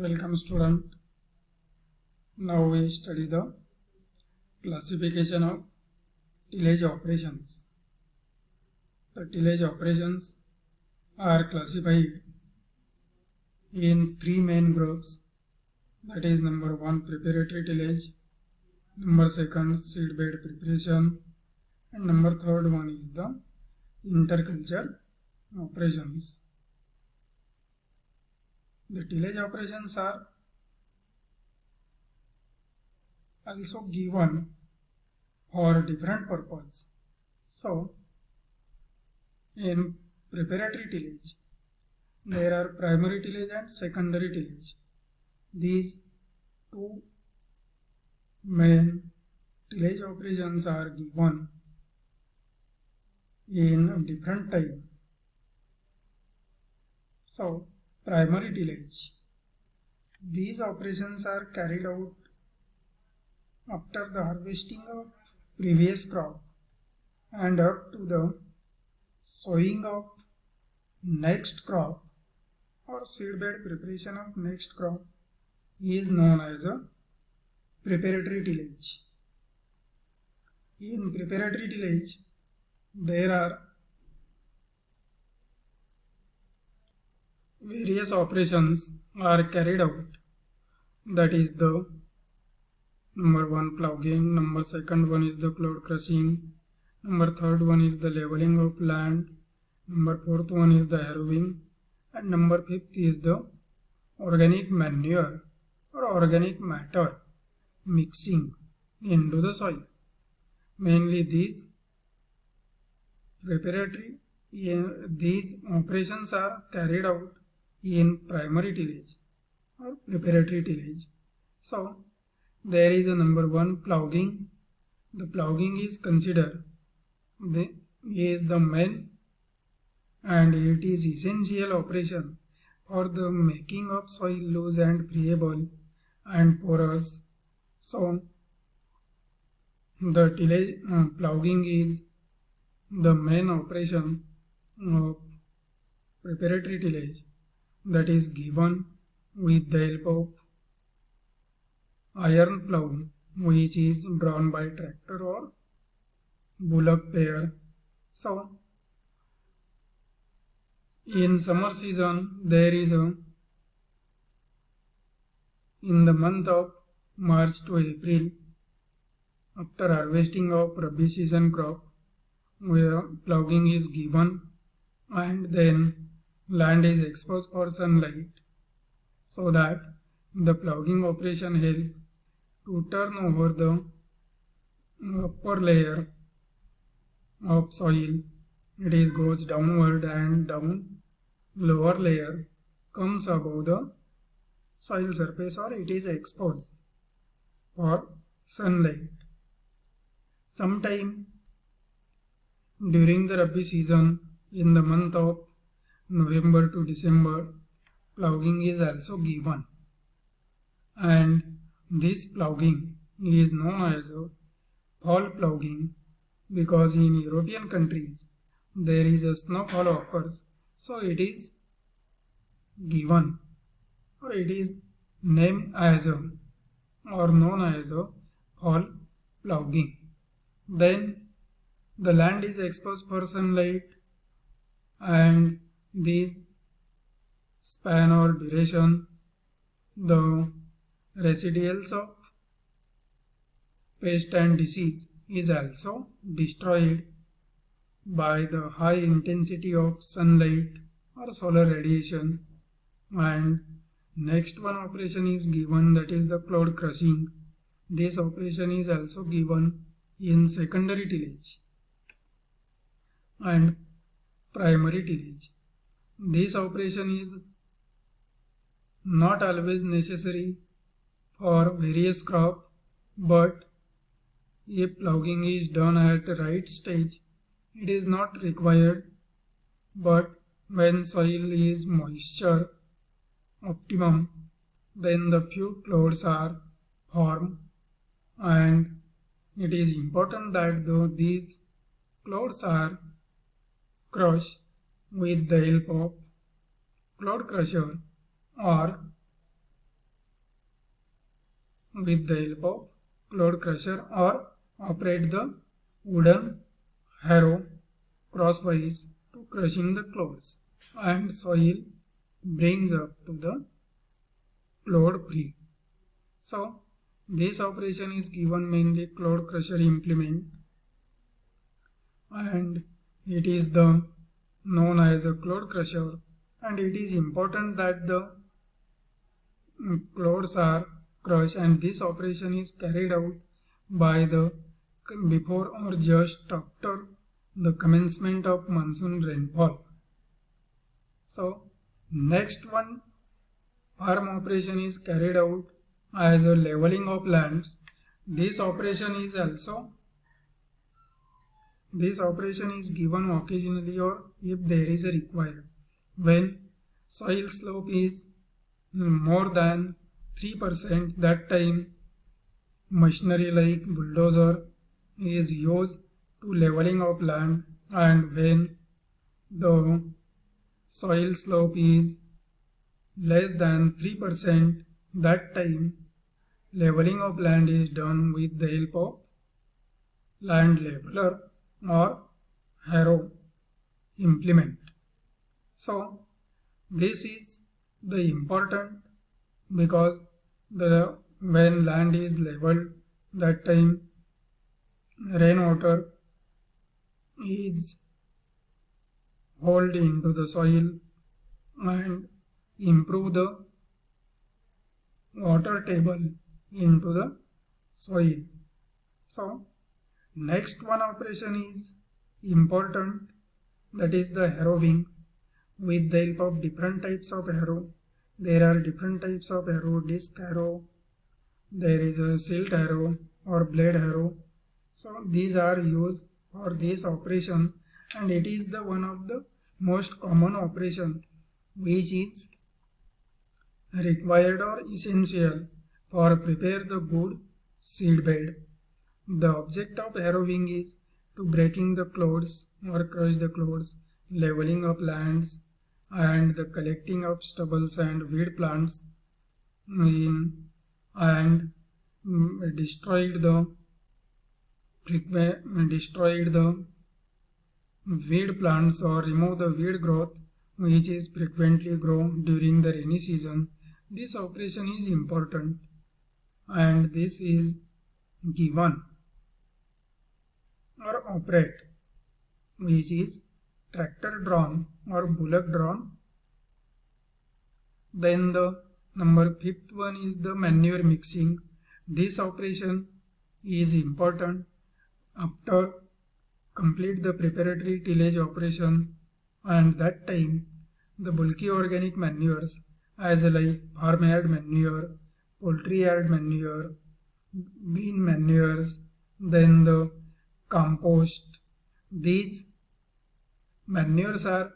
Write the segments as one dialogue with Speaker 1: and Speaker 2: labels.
Speaker 1: Welcome student. Now we study the classification of tillage operations. The tillage operations are classified in three main groups, that is number 1 preparatory tillage, number 2 seed bed preparation, and number 3 one is the interculture operations. The tillage operations are also given for different purpose. So, in preparatory tillage, there are primary tillage and secondary tillage. These two main tillage operations are given in different time. So, primary tillage. These operations are carried out after the harvesting of previous crop and up to the sowing of next crop or seedbed preparation of next crop is known as a preparatory tillage. In preparatory tillage, there are various operations are carried out. That is the number 1 ploughing, number 2 one is the clod crushing, number 3 one is the leveling of land, number 4 one is the harrowing, and number 5 is the organic manure or organic matter mixing into the soil. Mainly these operations are carried out in primary tillage or preparatory tillage. So, there is a number 1 ploughing. The ploughing is considered is the main and it is essential operation for the making of soil loose and friable and porous. So, the tillage ploughing is the main operation of preparatory tillage that is given with the help of iron plough, which is drawn by tractor or bullock pair. So, in summer season, there is in the month of March to April, after harvesting of Rabi season crop, where ploughing is given and then land is exposed for sunlight, so that the ploughing operation helps to turn over the upper layer of soil. It goes downward and down. Lower layer comes above the soil surface or it is exposed for sunlight. Sometime during the Rabi season, in the month of November to December, ploughing is also given, and this ploughing is known as a fall ploughing because in European countries there is a snowfall occurs, so it is given or it is named as a or known as a fall ploughing. Then the land is exposed for sunlight and this span or duration, the residuals of pest and disease is also destroyed by the high intensity of sunlight or solar radiation. And next one operation is given, that is the clod crushing. This operation is also given in secondary tillage and primary tillage. This operation is not always necessary for various crops, but if ploughing is done at the right stage, it is not required. But when soil is moisture optimum, then the few clods are formed, and it is important that these clods are crushed with the help of clod crusher or with the help of clod crusher or operate the wooden harrow crosswise to crushing the clods and soil brings up to the clod free. So this operation is given mainly clod crusher implement, and it is the known as a clod crusher, and it is important that the clods are crushed, and this operation is carried out by the before or just after the commencement of monsoon rainfall. So next one farm operation is carried out as a leveling of lands. This operation is given occasionally or if there is a required when soil slope is more than 3%. That time machinery like bulldozer is used to leveling of land, and when the soil slope is less than 3%, that time leveling of land is done with the help of land leveler or harrow implement. So this is the important because when land is leveled, that time rainwater is hold into the soil and improve the water table into the soil. So next one operation is important, that is the harrowing with the help of different types of harrow. There are different types of harrow: disc harrow, there is a silt harrow or blade harrow. So these are used for this operation, and it is the one of the most common operation which is required or essential for prepare the good seed bed. The object of harrowing is to breaking the clods or crush the clods, leveling of lands, and the collecting of stubbles and weed plants and destroyed the weed plants or remove the weed growth which is frequently grown during the rainy season. This operation is important, and this is given or operate which is tractor drawn or bullock drawn. Then the number 5th one is the manure mixing. This operation is important after complete the preparatory tillage operation, and that time the bulky organic manures as like farmyard manure, poultry yard manure, green manures, then the compost. These manures are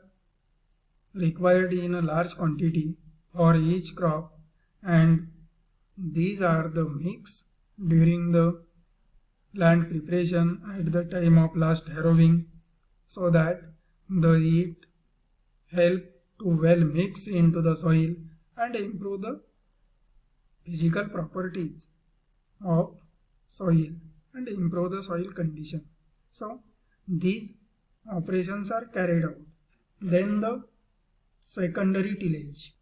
Speaker 1: required in a large quantity for each crop, and these are the mix during the land preparation at the time of last harrowing, so that the heat help to well mix into the soil and improve the physical properties of soil and improve the soil condition. So these operations are carried out. Then the secondary tillage.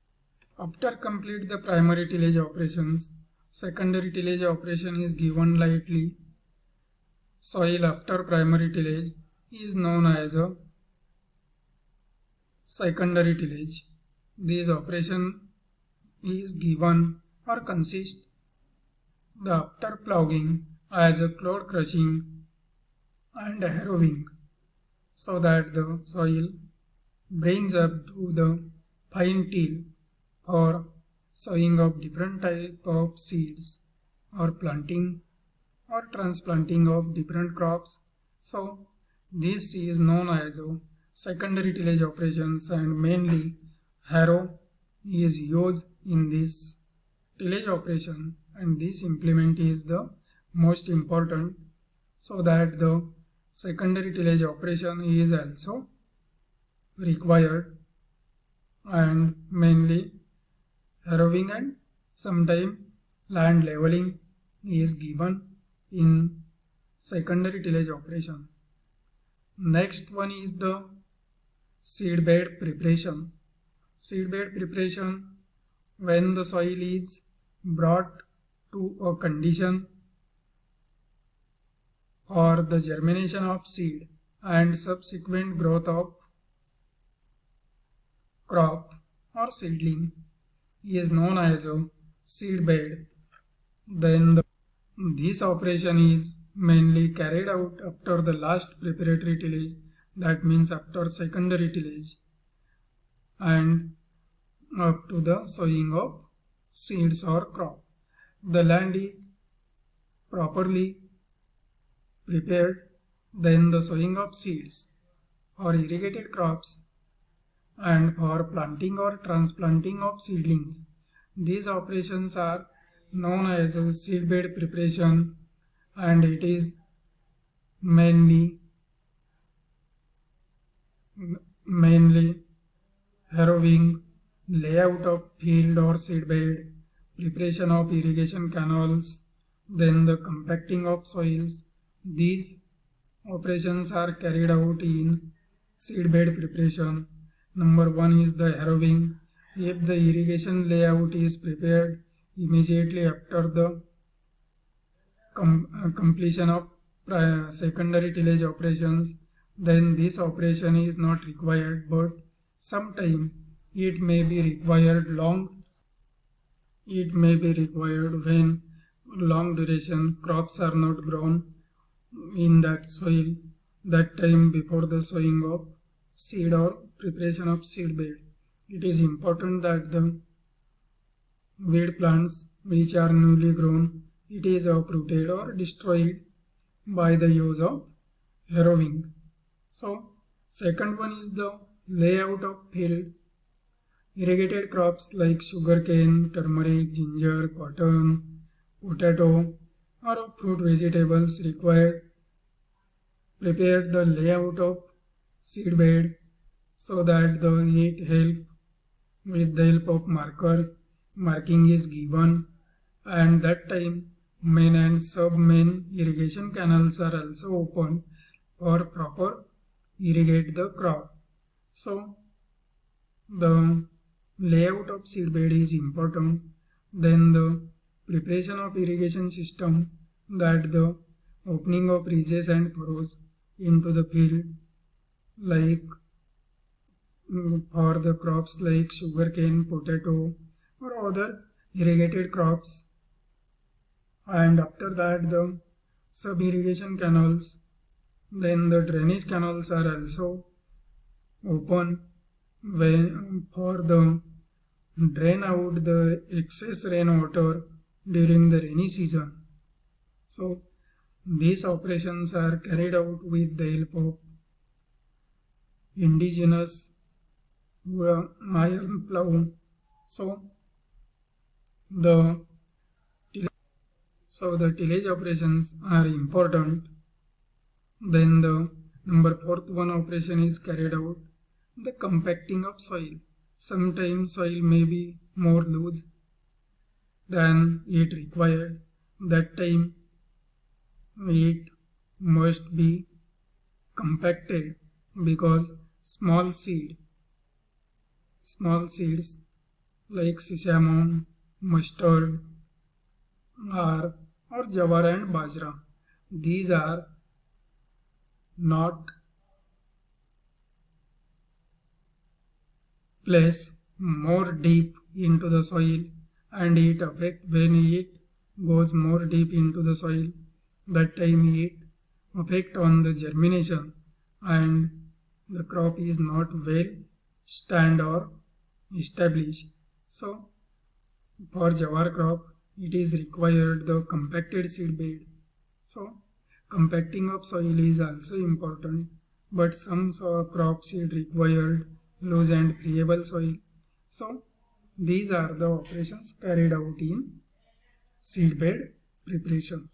Speaker 1: After complete the primary tillage operations, secondary tillage operation is given lightly. Soil after primary tillage is known as a secondary tillage. This operation is given or consist the after ploughing as a clod crushing and harrowing, so that the soil brings up to the fine till for sowing of different type of seeds or planting or transplanting of different crops. So this is known as a secondary tillage operations, and mainly harrow is used in this tillage operation, and this implement is the most important, so that the secondary tillage operation is also required, and mainly harrowing and sometime land leveling is given in secondary tillage operation. Next one is the seedbed preparation. Seedbed preparation, when the soil is brought to a condition for the germination of seed and subsequent growth of crop or seedling, is known as a seedbed. Then this operation is mainly carried out after the last preparatory tillage, that means after secondary tillage, and up to the sowing of seeds or crop. The land is properly prepared, then the sowing of seeds or irrigated crops and for planting or transplanting of seedlings. These operations are known as seedbed preparation, and it is mainly harrowing, layout of field or seedbed, preparation of irrigation canals, then the compacting of soils. These operations are carried out in seedbed preparation. Number 1 is the harrowing. If the irrigation layout is prepared immediately after the completion of secondary tillage operations, then this operation is not required, but sometime it may be required when long duration crops are not grown in that soil, that time before the sowing of seed or preparation of seed bed. It is important that the weed plants which are newly grown, it is uprooted or destroyed by the use of harrowing. So second one is the layout of field. Irrigated crops like sugarcane, turmeric, ginger, cotton, potato or fruit vegetables prepare the layout of seed bed so that with the help of marking is given, and that time main and sub-main irrigation canals are also open for proper irrigate the crop. So the layout of seed bed is important. Then the preparation of irrigation system, that the opening of ridges and furrows into the field, like for the crops like sugarcane, potato or other irrigated crops. And after that the sub-irrigation canals, then the drainage canals are also open for the drain out the excess rainwater during the rainy season. So these operations are carried out with the help of indigenous iron plow. So the tillage operations are important. Then the number 4th one operation is carried out, the compacting of soil. Sometimes soil may be more loose than it required. That time it must be compacted because small seeds like sesame, mustard or jawar and bajra, these are not placed more deep into the soil, and when it goes more deep into the soil, that time it affect on the germination and the crop is not well stand or established. So for jawar crop it is required the compacted seed bed. So compacting of soil is also important, but some crops it required loose and friable soil. So these are the operations carried out in seed bed preparation.